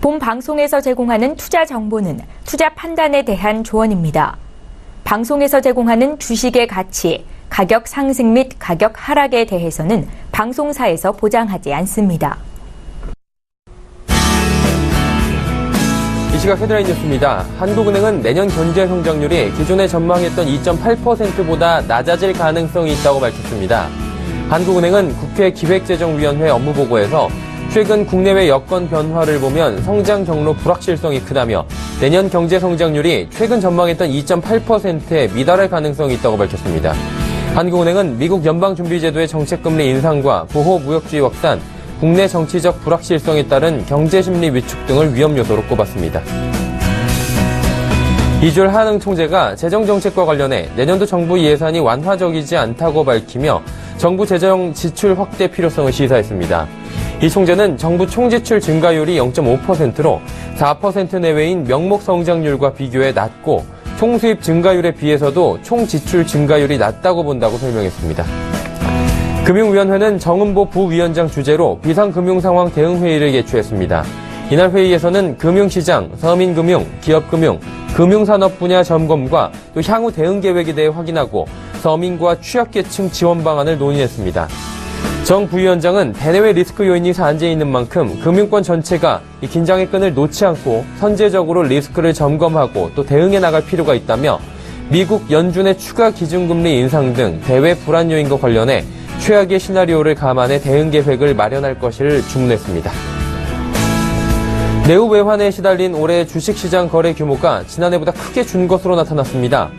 본 방송에서 제공하는 투자 정보는 투자 판단에 대한 조언입니다. 방송에서 제공하는 주식의 가치, 가격 상승 및 가격 하락에 대해서는 방송사에서 보장하지 않습니다. 이 시각 헤드라인 뉴스입니다. 한국은행은 내년 경제 성장률이 기존에 전망했던 2.8%보다 낮아질 가능성이 있다고 밝혔습니다. 한국은행은 국회 기획재정위원회 업무보고에서 최근 국내외 여건 변화를 보면 성장 경로 불확실성이 크다며 내년 경제 성장률이 최근 전망했던 2.8%에 미달할 가능성이 있다고 밝혔습니다. 한국은행은 미국 연방준비제도의 정책금리 인상과 보호무역주의 확산, 국내 정치적 불확실성에 따른 경제심리 위축 등을 위험 요소로 꼽았습니다. 이주열 한흥 총재가 재정정책과 관련해 내년도 정부 예산이 완화적이지 않다고 밝히며 정부 재정 지출 확대 필요성을 시사했습니다. 이 총재는 정부 총지출 증가율이 0.5%로 4% 내외인 명목 성장률과 비교해 낮고 총수입 증가율에 비해서도 총지출 증가율이 낮다고 본다고 설명했습니다. 금융위원회는 정은보 부위원장 주재로 비상금융상황 대응회의를 개최했습니다. 이날 회의에서는 금융시장, 서민금융, 기업금융, 금융산업 분야 점검과 또 향후 대응 계획에 대해 확인하고 서민과 취약계층 지원 방안을 논의했습니다. 정 부위원장은 대내외 리스크 요인이 산재해 있는 만큼 금융권 전체가 이 긴장의 끈을 놓지 않고 선제적으로 리스크를 점검하고 또 대응해 나갈 필요가 있다며 미국 연준의 추가 기준금리 인상 등 대외 불안 요인과 관련해 최악의 시나리오를 감안해 대응 계획을 마련할 것을 주문했습니다. 내후 외환에 시달린 올해 주식시장 거래 규모가 지난해보다 크게 준 것으로 나타났습니다.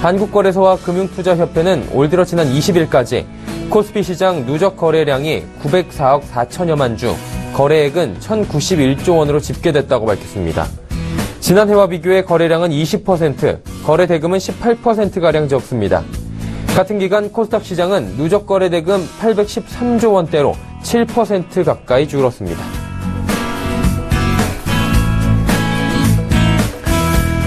한국거래소와 금융투자협회는 올 들어 지난 20일까지 코스피 시장 누적 거래량이 904억 4천여만 주, 거래액은 1,091조 원으로 집계됐다고 밝혔습니다. 지난해와 비교해 거래량은 20%, 거래 대금은 18%가량 적습니다. 같은 기간 코스닥 시장은 누적 거래 대금 813조 원대로 7% 가까이 줄었습니다.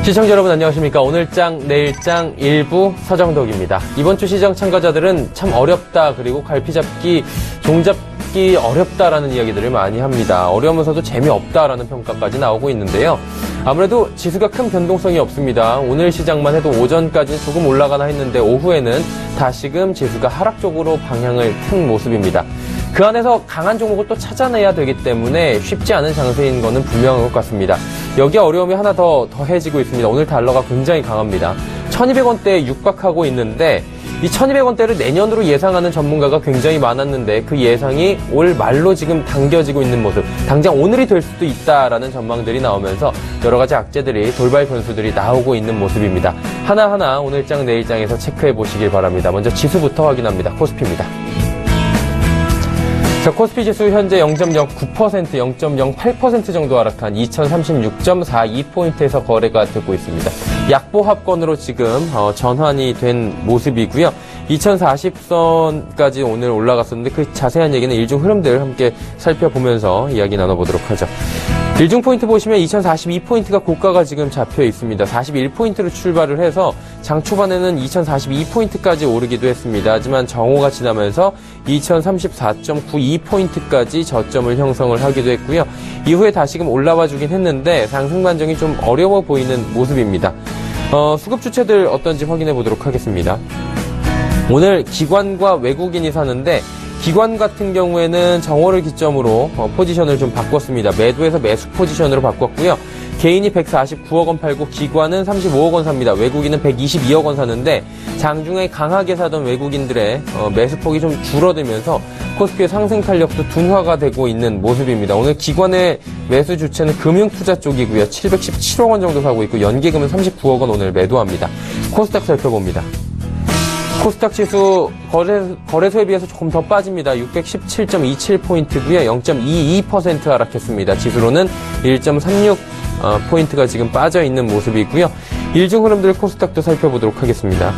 시청자 여러분 안녕하십니까. 오늘장 내일장 일부 서정덕입니다. 이번 주 시장 참가자들은 참 어렵다, 그리고 갈피 잡기, 종잡기 어렵다라는 이야기들을 많이 합니다. 어려우면서도 재미없다라는 평가까지 나오고 있는데요. 아무래도 지수가 큰 변동성이 없습니다. 오늘 시장만 해도 오전까지는 조금 올라가나 했는데 오후에는 다시금 지수가 하락 쪽으로 방향을 튼 모습입니다. 그 안에서 강한 종목을 또 찾아내야 되기 때문에 쉽지 않은 장세인 것은 분명한 것 같습니다. 여기에 어려움이 하나 더 더해지고 있습니다. 오늘 달러가 굉장히 강합니다. 1,200원대에 육박하고 있는데 이 1,200원대를 내년으로 예상하는 전문가가 굉장히 많았는데 그 예상이 올 말로 지금 당겨지고 있는 모습, 당장 오늘이 될 수도 있다라는 전망들이 나오면서 여러 가지 악재들이, 돌발 변수들이 나오고 있는 모습입니다. 하나하나 오늘장 내일장에서 체크해 보시길 바랍니다. 먼저 지수부터 확인합니다. 코스피입니다. 자, 코스피 지수 현재 0.09%, 0.08% 정도 하락한 2036.42포인트에서 거래가 되고 있습니다. 약보합권으로 지금 전환이 된 모습이고요. 2040선까지 오늘 올라갔었는데 그 자세한 얘기는 일중 흐름들 함께 살펴보면서 이야기 나눠보도록 하죠. 일중 포인트 보시면 2042포인트가 고가가 지금 잡혀 있습니다. 41포인트로 출발을 해서 장 초반에는 2042포인트까지 오르기도 했습니다. 하지만 정오가 지나면서 2034.92포인트까지 저점을 형성을 하기도 했고요. 이후에 다시금 올라와 주긴 했는데 상승 반정이 좀 어려워 보이는 모습입니다. 수급 주체들 어떤지 확인해 보도록 하겠습니다. 오늘 기관과 외국인이 사는데 기관 같은 경우에는 정오를 기점으로 포지션을 좀 바꿨습니다. 매도에서 매수 포지션으로 바꿨고요. 개인이 149억 원 팔고 기관은 35억 원 삽니다. 외국인은 122억 원 사는데 장중에 강하게 사던 외국인들의 매수폭이 좀 줄어들면서 코스피의 상승 탄력도 둔화가 되고 있는 모습입니다. 오늘 기관의 매수 주체는 금융투자 쪽이고요. 717억 원 정도 사고 있고 연기금은 39억 원 오늘 매도합니다. 코스닥 살펴봅니다. 코스닥 지수 거래소에 비해서 조금 더 빠집니다. 617.27포인트고요. 0.22% 하락했습니다. 지수로는 1.36포인트가 지금 빠져있는 모습이고요. 일중 흐름들 코스닥도 살펴보도록 하겠습니다.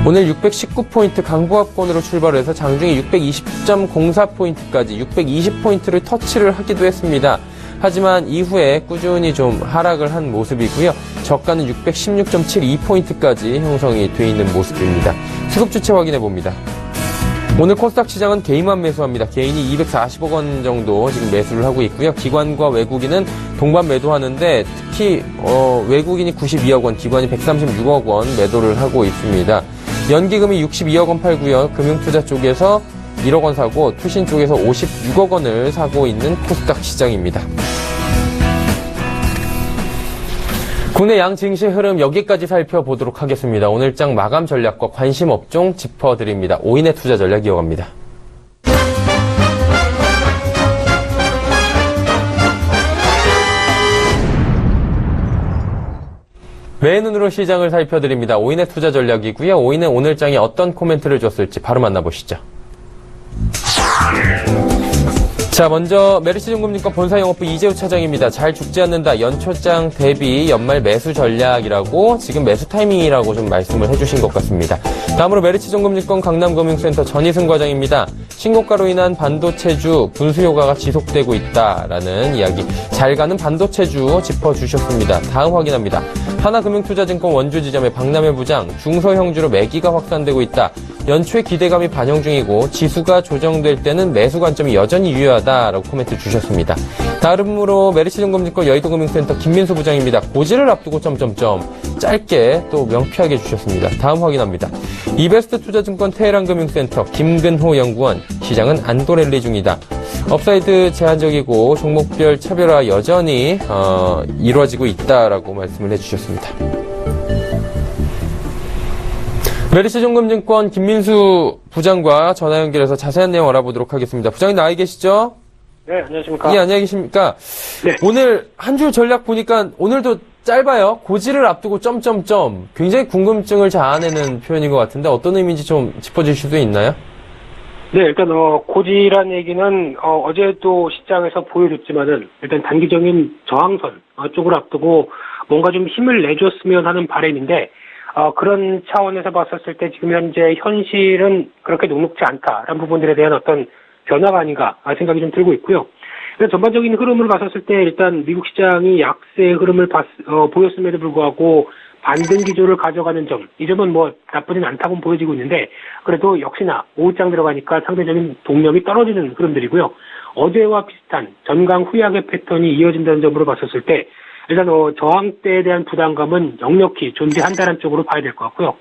오늘 619포인트 강보합권으로 출발해서 장중에 620.04포인트까지 620포인트를 터치를 하기도 했습니다. 하지만 이후에 꾸준히 좀 하락을 한 모습이고요. 저가는 616.72포인트까지 형성이 돼 있는 모습입니다. 수급 주체 확인해 봅니다. 오늘 코스닥 시장은 개인만 매수합니다. 개인이 240억 원 정도 지금 매수를 하고 있고요. 기관과 외국인은 동반 매도하는데 특히 외국인이 92억 원, 기관이 136억 원 매도를 하고 있습니다. 연기금이 62억 원 팔고요. 금융투자 쪽에서 1억 원 사고 투신 쪽에서 56억 원을 사고 있는 코스닥 시장입니다. 국내 양 증시 흐름 여기까지 살펴보도록 하겠습니다. 오늘장 마감 전략과 관심 업종 짚어드립니다. 오인의 투자 전략 이어갑니다. 외눈으로 시장을 살펴드립니다. 오인의 투자 전략이고요. 오인은 오늘장에 어떤 코멘트를 줬을지 바로 만나보시죠. 자, 먼저 메리츠증권증권 본사영업부 이재우 차장입니다. 잘 죽지 않는다. 연초장 대비 연말 매수 전략이라고 지금 매수 타이밍이라고 좀 말씀을 해주신 것 같습니다. 다음으로 메리츠증권증권 강남금융센터 전희승 과장입니다. 신고가로 인한 반도체주 분수 효과가 지속되고 있다라는 이야기. 잘 가는 반도체주 짚어주셨습니다. 다음 확인합니다. 하나금융투자증권 원주지점의 박남일 부장, 중소형주로 매기가 확산되고 있다. 연초에 기대감이 반영 중이고 지수가 조정될 때는 매수 관점이 여전히 유효하다라고 코멘트 주셨습니다. 다음으로 메리츠증권증권 여의도금융센터 김민수 부장입니다. 고지를 앞두고 짧게 또 명쾌하게 주셨습니다. 다음 확인합니다. 이베스트 투자증권 테헤란금융센터 김근호 연구원, 시장은 안도랠리 중이다. 업사이드 제한적이고 종목별 차별화 여전히 이루어지고 있다라고 말씀을 해주셨습니다. 메리츠증권증권 김민수 부장과 전화 연결해서 자세한 내용 알아보도록 하겠습니다. 부장님 나와 계시죠? 네, 안녕하십니까? 예, 안녕히 계십니까? 네. 오늘 한 줄 전략 보니까 오늘도 짧아요. 고지를 앞두고 굉장히 궁금증을 자아내는 표현인 것 같은데 어떤 의미인지 좀 짚어주실 수 있나요? 네, 일단 고지란 얘기는 어제도 시장에서 보여줬지만은 일단 단기적인 저항선 쪽을 앞두고 뭔가 좀 힘을 내줬으면 하는 바람인데 그런 차원에서 봤었을 때 지금 현재 현실은 그렇게 녹록지 않다라는 부분들에 대한 어떤 변화가 아닌가 생각이 좀 들고 있고요. 전반적인 흐름을 봤었을 때 일단 미국 시장이 약세의 흐름을 보였음에도 불구하고 반등 기조를 가져가는 점, 이 점은 뭐 나쁘진 않다고 보여지고 있는데 그래도 역시나 오후장 들어가니까 상대적인 동력이 떨어지는 흐름들이고요. 어제와 비슷한 전강 후약의 패턴이 이어진다는 점으로 봤었을 때 일단 저항대에 대한 부담감은 역력히 존재한다는 쪽으로 봐야 될 것 같고요.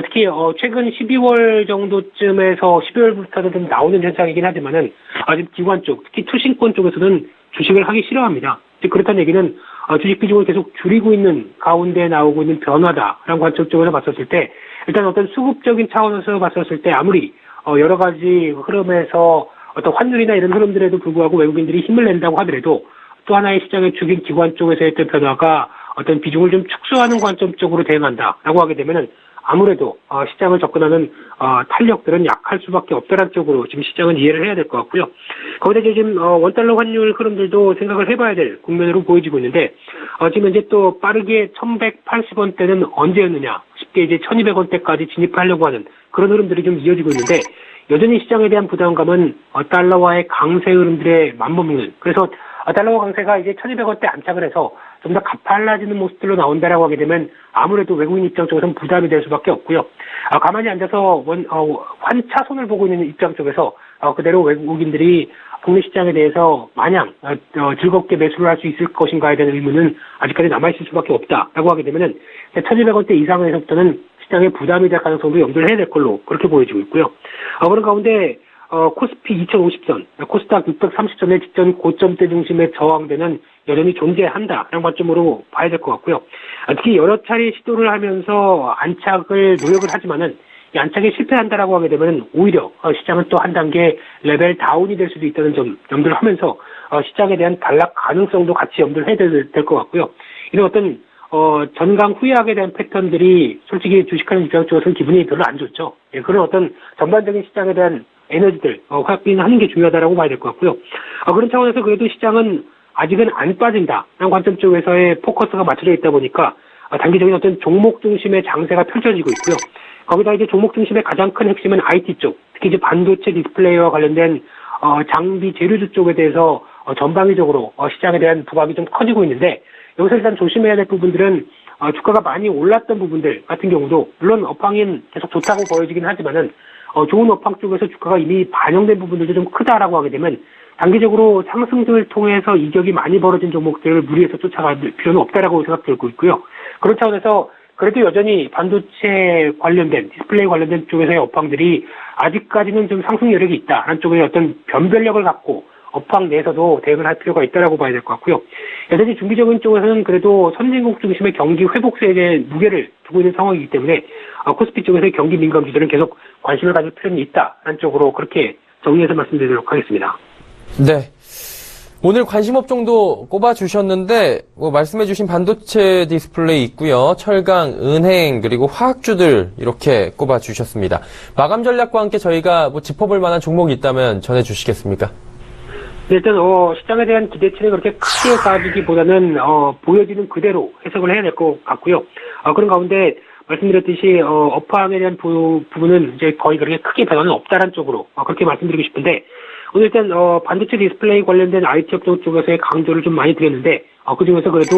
특히 최근 12월 정도쯤에서 12월부터는 좀 나오는 현상이긴 하지만은 지금 기관 쪽, 특히 투신권 쪽에서는 주식을 하기 싫어합니다. 즉 그렇다는 얘기는 주식 비중을 계속 줄이고 있는 가운데 나오고 있는 변화다라는 관점 쪽에서 봤었을 때 일단 어떤 수급적인 차원에서 봤었을 때 아무리 여러 가지 흐름에서 어떤 환율이나 이런 흐름들에도 불구하고 외국인들이 힘을 낸다고 하더라도 또 하나의 시장의 주긴 기관 쪽에서의 어떤 변화가 어떤 비중을 좀 축소하는 관점 쪽으로 대응한다라고 하게 되면은 아무래도 시장을 접근하는 탄력들은 약할 수밖에 없다는 쪽으로 지금 시장은 이해를 해야 될 것 같고요. 거기다 이제 지금 원달러 환율 흐름들도 생각을 해봐야 될 국면으로 보여지고 있는데 지금 이제 또 빠르게 1,180원대는 언제였느냐 쉽게 이제 1,200원대까지 진입하려고 하는 그런 흐름들이 좀 이어지고 있는데 여전히 시장에 대한 부담감은 달러와의 강세 흐름들에 맞먹는 그래서 달러 강세가 이제 1,200원대 안착을 해서 좀 더 가팔라지는 모습들로 나온다라고 하게 되면 아무래도 외국인 입장 쪽에서는 부담이 될 수밖에 없고요. 가만히 앉아서 환차손을 보고 있는 입장 쪽에서 그대로 외국인들이 국내 시장에 대해서 마냥 즐겁게 매수를 할 수 있을 것인가에 대한 의문은 아직까지 남아있을 수밖에 없다라고 하게 되면은 1,200원대 이상에서부터는 시장에 부담이 될 가능성도 염두를 해야 될 걸로 그렇게 보여지고 있고요. 그런 가운데 코스피 2050선, 코스닥 630선의 직전 고점대 중심의 저항대는 여전히 존재한다라는 관점으로 봐야 될 것 같고요. 특히 여러 차례 시도를 하면서 안착을 노력을 하지만은 이 안착에 실패한다라고 하게 되면 오히려 시장은 또 한 단계 레벨 다운이 될 수도 있다는 점 염두를 하면서 시장에 대한 단락 가능성도 같이 염두를 해야 될 것 같고요. 이런 어떤 전강 후약에 대한 패턴들이 솔직히 주식하는 입장 쪽에서는 기분이 별로 안 좋죠. 그런 어떤 전반적인 시장에 대한 에너지들 확인하는 게 중요하다라고 봐야 될 것 같고요. 그런 차원에서 그래도 시장은 아직은 안 빠진다라는 관점 쪽에서의 포커스가 맞춰져 있다 보니까 단기적인 어떤 종목 중심의 장세가 펼쳐지고 있고요. 거기다 이제 종목 중심의 가장 큰 핵심은 IT 쪽, 특히 이제 반도체 디스플레이와 관련된 장비 재료주 쪽에 대해서 전방위적으로 시장에 대한 부각이 좀 커지고 있는데 여기서 일단 조심해야 될 부분들은 주가가 많이 올랐던 부분들 같은 경우도 물론 업황은 계속 좋다고 보여지긴 하지만은 좋은 업황 쪽에서 주가가 이미 반영된 부분들도 좀 크다라고 하게 되면 단기적으로 상승을 통해서 이격이 많이 벌어진 종목들을 무리해서 쫓아갈 필요는 없다라고 생각 들고 있고요. 그런 차원에서 그래도 여전히 반도체 관련된 디스플레이 관련된 쪽에서의 업황들이 아직까지는 좀 상승 여력이 있다. 한 쪽의 어떤 변별력을 갖고 업황 내에서도 대응을 할 필요가 있다라고 봐야 될 것 같고요. 여전히 중기적인 쪽에서는 그래도 선진국 중심의 경기 회복세에 무게를 두고 있는 상황이기 때문에 코스피 쪽에서의 경기 민감주들은 계속 관심을 가질 필요는 있다라는 쪽으로 그렇게 정리해서 말씀드리도록 하겠습니다. 네. 오늘 관심 업종도 꼽아주셨는데, 말씀해주신 반도체 디스플레이 있고요. 철강, 은행, 그리고 화학주들 이렇게 꼽아주셨습니다. 마감 전략과 함께 저희가 짚어볼 만한 종목이 있다면 전해주시겠습니까? 네, 일단 시장에 대한 기대치는 그렇게 크게 가지기보다는 보여지는 그대로 해석을 해야 될 것 같고요. 그런 가운데 말씀드렸듯이 업황에 대한 부분은 이제 거의 그렇게 크게 변화는 없다는 쪽으로 그렇게 말씀드리고 싶은데, 오늘 일단 반도체 디스플레이 관련된 IT 업종 쪽에서의 강조를 좀 많이 드렸는데 그중에서 그래도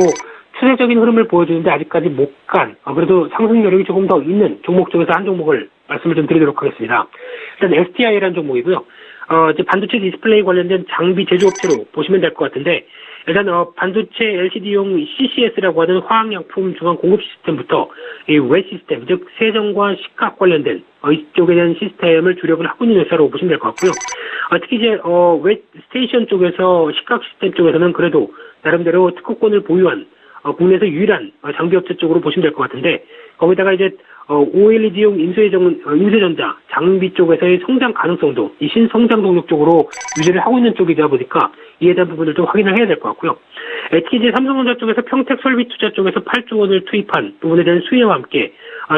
추세적인 흐름을 보여주는데 아직까지 못 간 그래도 상승 여력이 조금 더 있는 종목 쪽에서 한 종목을 말씀을 좀 드리도록 하겠습니다. 일단 STI라는 종목이고요. 이제 반도체 디스플레이 관련된 장비 제조업체로 보시면 될 것 같은데, 일단 반도체 LCD용 CCS라고 하는 화학약품 중앙 공급 시스템부터 이 웨 시스템, 즉 세정과 식각 관련된 이쪽에 대한 시스템을 주력을 하고 있는 회사로 보시면 될 것 같고요. 특히 이제 웨 스테이션 쪽에서 식각 시스템 쪽에서는 그래도 나름대로 특허권을 보유한 국내에서 유일한 장비업체 쪽으로 보시면 될 것 같은데, 거기다가 이제 OLED용 인쇄전자 장비 쪽에서의 성장 가능성도 이 신성장 동력 쪽으로 유지를 하고 있는 쪽이다 보니까 이에 대한 부분을 좀 확인을 해야 될 것 같고요. 특히 이제 삼성전자 쪽에서 평택 설비 투자 쪽에서 8조 원을 투입한 부분에 대한 수혜와 함께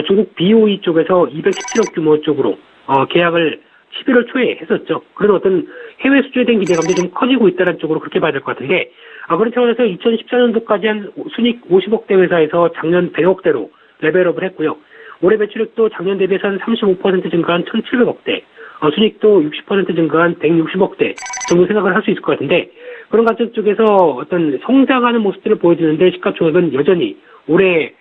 중국 BOE 쪽에서 217억 규모 쪽으로 계약을 11월 초에 했었죠. 그런 어떤 해외 수주에 대한 기대감도 좀 커지고 있다는 쪽으로 그렇게 봐야 될 것 같은데, 그런 차원에서 2014년도까지 한 순익 50억대 회사에서 작년 100억대로 레벨업을 했고요. 올해 매출액도 작년 대비해서 한 35% 증가한 1,700억대, 순익도 60% 증가한 160억대 정도 생각을 할 수 있을 것 같은데, 그런 관점 쪽에서 어떤 성장하는 모습들을 보여주는데 시가총액은 여전히 올해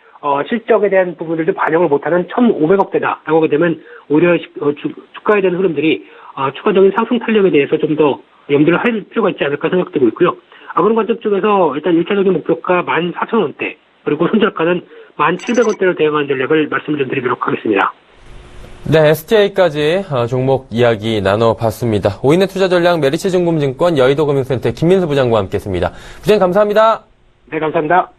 실적에 대한 부분들도 반영을 못하는 1,500억대다라고 하게 되면 오히려 주가에 대한 흐름들이 추가적인 상승 탄력에 대해서 좀 더 염두를 할 필요가 있지 않을까 생각되고 있고요. 그런 관점 쪽에서 일단 1차적인 목표가 14,000원대, 그리고 손절가는 1,700원대로 대응하는 전략을 말씀을 좀 드리도록 하겠습니다. 네, STI까지 종목 이야기 나눠봤습니다. 오인의 투자전략 메리츠증권증권 여의도금융센터 김민수 부장과 함께했습니다. 부장님 감사합니다. 네, 감사합니다.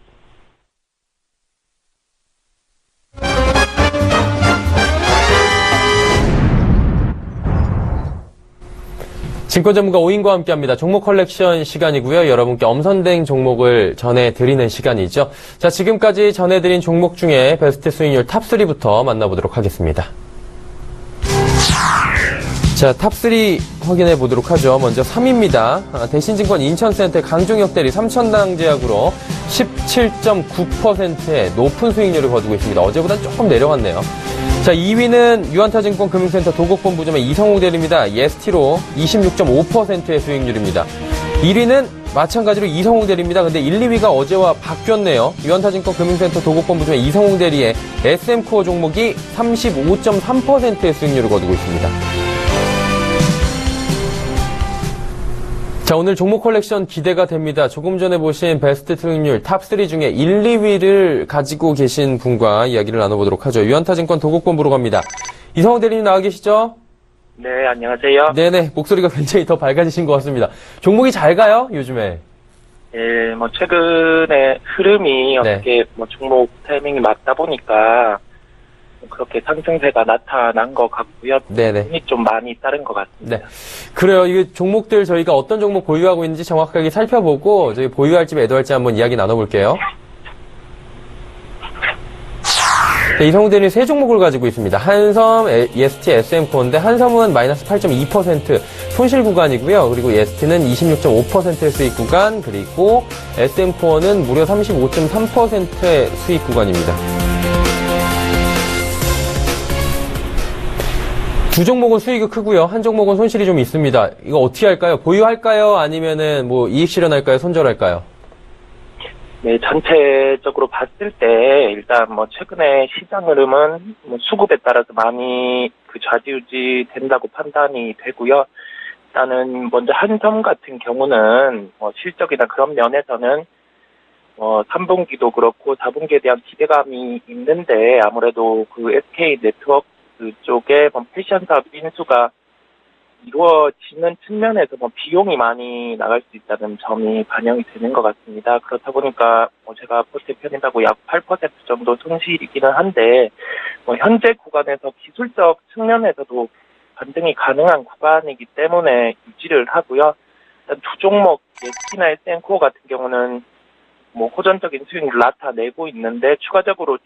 증권 전문가 오인과 함께합니다. 종목 컬렉션 시간이고요. 여러분께 엄선된 종목을 전해드리는 시간이죠. 자, 지금까지 전해드린 종목 중에 베스트 수익률 탑3부터 만나보도록 하겠습니다. 자, 탑3 확인해 보도록 하죠. 먼저 3위입니다. 대신증권 인천센터 강종혁 대리 삼천당 제약으로 17.9%의 높은 수익률을 거두고 있습니다. 어제보다 조금 내려갔네요. 자, 2위는 유한타증권 금융센터 도곡본부점의 이성웅 대리입니다. EST로 26.5%의 수익률입니다. 1위는 마찬가지로 이성웅 대리입니다. 근데 1, 2위가 어제와 바뀌었네요. 유한타증권 금융센터 도곡본부점의 이성웅 대리의 SM코어 종목이 35.3%의 수익률을 거두고 있습니다. 자, 오늘 종목 컬렉션 기대가 됩니다. 조금 전에 보신 베스트 수익률 탑3 중에 1, 2위를 가지고 계신 분과 이야기를 나눠보도록 하죠. 유한타증권 도곡본부로 갑니다. 이성호 대리님 나와 계시죠? 네, 안녕하세요. 네네, 목소리가 굉장히 더 밝아지신 것 같습니다. 종목이 잘 가요, 요즘에? 예, 최근에 흐름이 어떻게 종목 타이밍이 맞다 보니까 그렇게 상승세가 나타난 것 같고요. 네네. 돈이 좀 많이 따른 것 같습니다. 네. 그래요. 이게 종목들 저희가 어떤 종목 보유하고 있는지 정확하게 살펴보고 저희 보유할지 매도할지 한번 이야기 나눠볼게요. 네, 이성우 대리는 세 종목을 가지고 있습니다. 한섬, EST, SM코어인데 한섬은 마이너스 8.2% 손실 구간이고요. 그리고 EST는 26.5%의 수익 구간, 그리고 SM코어는 무려 35.3%의 수익 구간입니다. 두 종목은 수익이 크고요. 한 종목은 손실이 좀 있습니다. 이거 어떻게 할까요? 보유할까요? 아니면은 이익 실현할까요? 손절할까요? 네, 전체적으로 봤을 때 일단 최근에 시장 흐름은 수급에 따라서 많이 좌지우지 된다고 판단이 되고요. 일단은 먼저 한섬 같은 경우는 실적이나 그런 면에서는 3분기도 그렇고 4분기에 대한 기대감이 있는데 아무래도 그 SK 네트워크 쪽에 패션 사업 인수가 이루어지는 측면에서 비용이 많이 나갈 수 있다는 점이 반영이 되는 것 같습니다. 그렇다 보니까 제가 포트에 편입하고 약 8% 정도 손실이기는 한데 현재 구간에서 기술적 측면에서도 반등이 가능한 구간이기 때문에 유지를 하고요. 일단 두 종목 예스키나 SN코어 같은 경우는 호전적인 수익률을 나타내고 있는데 추세적으로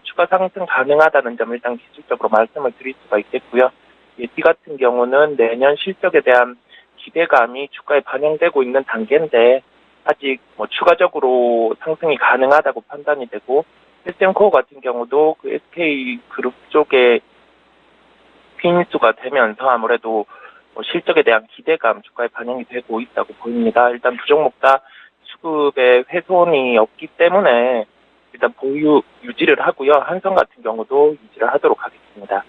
추가 상승 가능하다는 점을 일단 기술적으로 말씀을 드릴 수가 있겠고요. 예티 같은 경우는 내년 실적에 대한 기대감이 주가에 반영되고 있는 단계인데 아직 추가적으로 상승이 가능하다고 판단이 되고 SM코어 같은 경우도 그 SK 그룹 쪽에 피인수가 되면서 아무래도 실적에 대한 기대감 주가에 반영이 되고 있다고 보입니다. 일단 두 종목 다 수급에 훼손이 없기 때문에 일단 보유 유지를 하고요. 한성 같은 경우도 유지를 하도록 하겠습니다.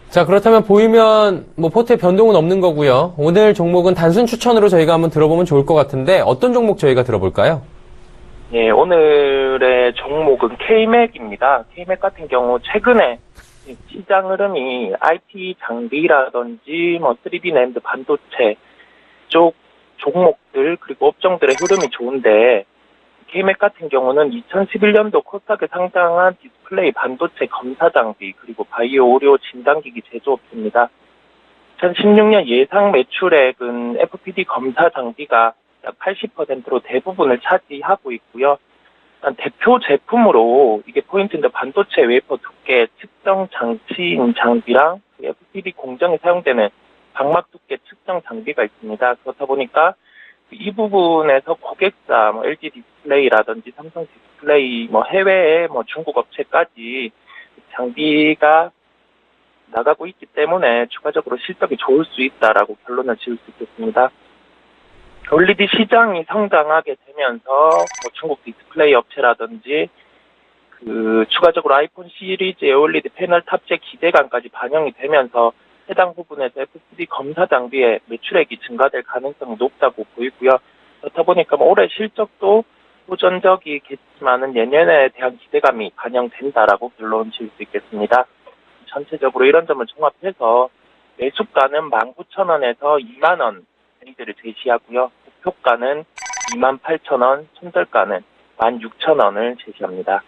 자, 그렇다면 보이면 포트에 변동은 없는 거고요. 오늘 종목은 단순 추천으로 저희가 한번 들어보면 좋을 것 같은데 어떤 종목 저희가 들어볼까요? 네, 오늘의 종목은 K맥입니다. K맥 같은 경우 최근에 시장 흐름이 IT 장비라든지 3D 낸드 반도체 쪽 종목들 그리고 업종들의 흐름이 좋은데 K맥 같은 경우는 2011년도 코스닥에 상장한 디스플레이 반도체 검사 장비 그리고 바이오 오료 진단기기 제조업체입니다. 2016년 예상 매출액은 FPD 검사 장비가 약 80%로 대부분을 차지하고 있고요. 대표 제품으로 이게 포인트인데 반도체 웨이퍼 두께 측정 장치인 장비랑 FPD 공정에 사용되는 방막 두께 측정 장비가 있습니다. 그렇다 보니까 이 부분에서 고객사, LG 디스플레이라든지 삼성 디스플레이, 해외에 중국 업체까지 장비가 나가고 있기 때문에 추가적으로 실적이 좋을 수 있다라고 결론을 지을 수 있겠습니다. OLED 시장이 성장하게 되면서 중국 디스플레이 업체라든지 추가적으로 아이폰 시리즈의 OLED 패널 탑재 기대감까지 반영이 되면서 해당 부분에서 FPD 검사 장비의 매출액이 증가될 가능성이 높다고 보이고요. 그렇다 보니까 올해 실적도 호전적이겠지만은 내년에 대한 기대감이 반영된다라고 결론 지을 수 있겠습니다. 전체적으로 이런 점을 종합해서 매수가는 19,000원에서 20,000원 를 제시하고요. 목표가는 28,000원, 손절가는 16,000원을 제시합니다.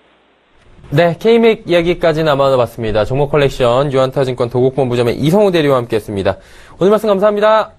네, K맥 이야기까지 나눠봤습니다. 종목 컬렉션 유한타증권 도곡본부점의 이성우 대리와 함께했습니다. 오늘 말씀 감사합니다.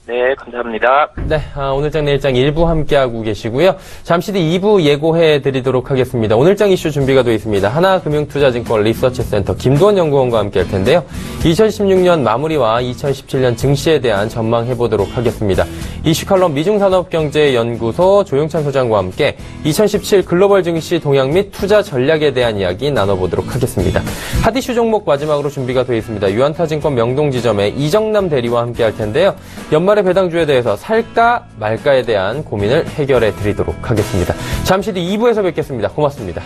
네, 감사합니다. 네, 오늘장 내일장 1부 함께하고 계시고요. 잠시 뒤 2부 예고해드리도록 하겠습니다. 오늘장 이슈 준비가 되어 있습니다. 하나금융투자증권 리서치센터 김두원 연구원과 함께할 텐데요. 2016년 마무리와 2017년 증시에 대한 전망해보도록 하겠습니다. 이슈 칼럼 미중산업경제연구소 조용찬 소장과 함께 2017 글로벌 증시 동향 및 투자 전략에 대한 이야기 나눠보도록 하겠습니다. 핫이슈 종목 마지막으로 준비가 되어 있습니다. 유한타증권 명동지점의 이정남 대리와 함께할 텐데요. 연말의 배당주에 대해서 살까 말까에 대한 고민을 해결해 드리도록 하겠습니다. 잠시 뒤 2부에서 뵙겠습니다. 고맙습니다.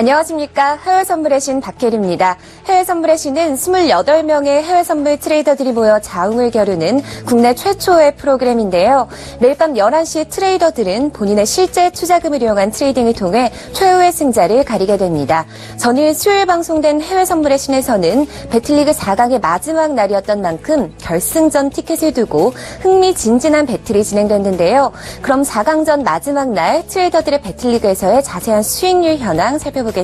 안녕하십니까. 해외선물의 신 박혜리입니다. 해외선물의 신은 28명의 해외선물 트레이더들이 모여 자웅을 겨루는 국내 최초의 프로그램인데요. 매일 밤 11시 트레이더들은 본인의 실제 투자금을 이용한 트레이딩을 통해 최후의 승자를 가리게 됩니다. 전일 수요일 방송된 해외선물의 신에서는 배틀리그 4강의 마지막 날이었던 만큼 결승전 티켓을 두고 흥미진진한 배틀이 진행됐는데요. 그럼 4강전 마지막 날 트레이더들의 배틀리그에서의 자세한 수익률 현황 살펴보겠습니다.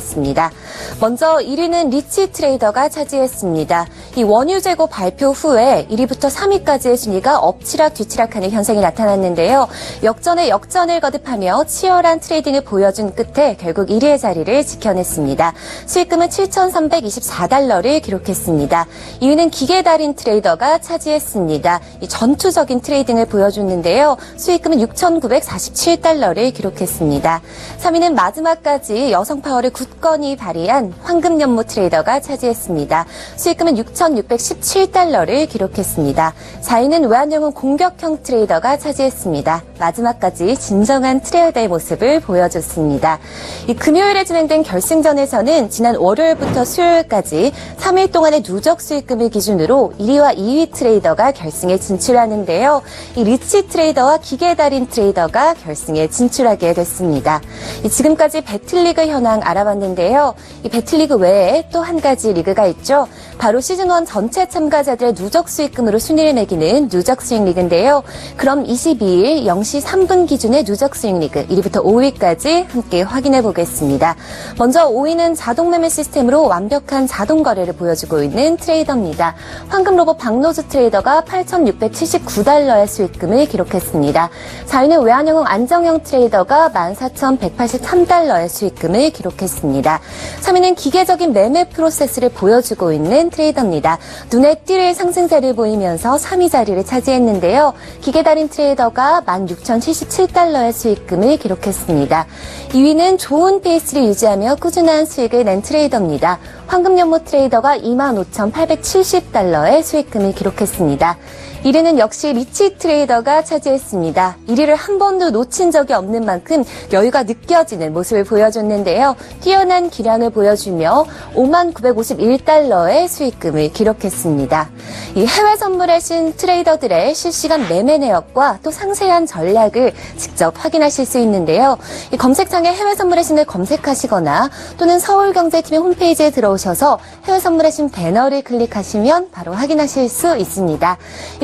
먼저 1위는 리치 트레이더가 차지했습니다. 이 원유 재고 발표 후에 1위부터 3위까지의 순위가 엎치락 뒤치락하는 현상이 나타났는데요. 역전에 역전을 거듭하며 치열한 트레이딩을 보여준 끝에 결국 1위의 자리를 지켜냈습니다. 수익금은 7,324달러를 기록했습니다. 2위는 기계달인 트레이더가 차지했습니다. 이 전투적인 트레이딩을 보여줬는데요. 수익금은 6,947달러를 기록했습니다. 3위는 마지막까지 여성 파워를 굳건히 발휘한 황금연못 트레이더가 차지했습니다. 수익금은 6,617달러를 기록했습니다. 4위는 외환영웅 공격형 트레이더가 차지했습니다. 마지막까지 진정한 트레이더의 모습을 보여줬습니다. 이 금요일에 진행된 결승전에서는 지난 월요일부터 수요일까지 3일 동안의 누적 수익금을 기준으로 1위와 2위 트레이더가 결승에 진출하는데요. 이 리치 트레이더와 기계달인 트레이더가 결승에 진출하게 됐습니다. 지금까지 배틀리그 현황 알아봤는데요. 이 배틀리그 외에 또 한 가지 리그가 있죠. 바로 시즌1 전체 참가자들의 누적 수익금으로 순위를 매기는 누적 수익 리그인데요. 그럼 22일 0시 3분 기준의 누적 수익 리그 1위부터 5위까지 함께 확인해 보겠습니다. 먼저 5위는 자동 매매 시스템으로 완벽한 자동 거래를 보여주고 있는 트레이더입니다. 황금 로봇 박노주 트레이더가 8,679달러의 수익금을 기록했습니다. 4위는 외환영웅 안정형 트레이더가 14,183달러의 수익금을 기록했습니다. 3위는 기계적인 매매 프로세스를 보여주고 있는 트레이더입니다. 눈에 띌 상승세를 보이면서 3위 자리를 차지했는데요. 기계달인 트레이더가 16,077달러의 수익금을 기록했습니다. 2위는 좋은 페이스를 유지하며 꾸준한 수익을 낸 트레이더입니다. 황금연못 트레이더가 25,870달러의 수익금을 기록했습니다. 1위는 역시 리치 트레이더가 차지했습니다. 1위를 한 번도 놓친 적이 없는 만큼 여유가 느껴지는 모습을 보여줬는데요. 뛰어난 기량을 보여주며 5951달러의 수익금을 기록했습니다. 이 해외 선물의 신 트레이더들의 실시간 매매 내역과 또 상세한 전략을 직접 확인하실 수 있는데요. 이 검색창에 해외 선물의 신을 검색하시거나 또는 서울경제팀의 홈페이지에 들어오셔서 해외 선물의 신 배너를 클릭하시면 바로 확인하실 수 있습니다.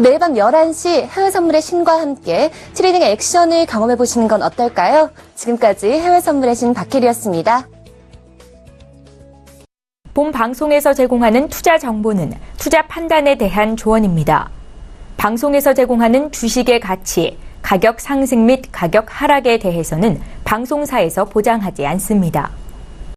매일 밤 11시 해외 선물의 신과 함께 트레이딩의 액션을 경험해보시는 건 어떨까요? 지금까지 해외 선물의 신 박혜리였습니다. 본 방송에서 제공하는 투자 정보는 투자 판단에 대한 조언입니다. 방송에서 제공하는 주식의 가치, 가격 상승 및 가격 하락에 대해서는 방송사에서 보장하지 않습니다.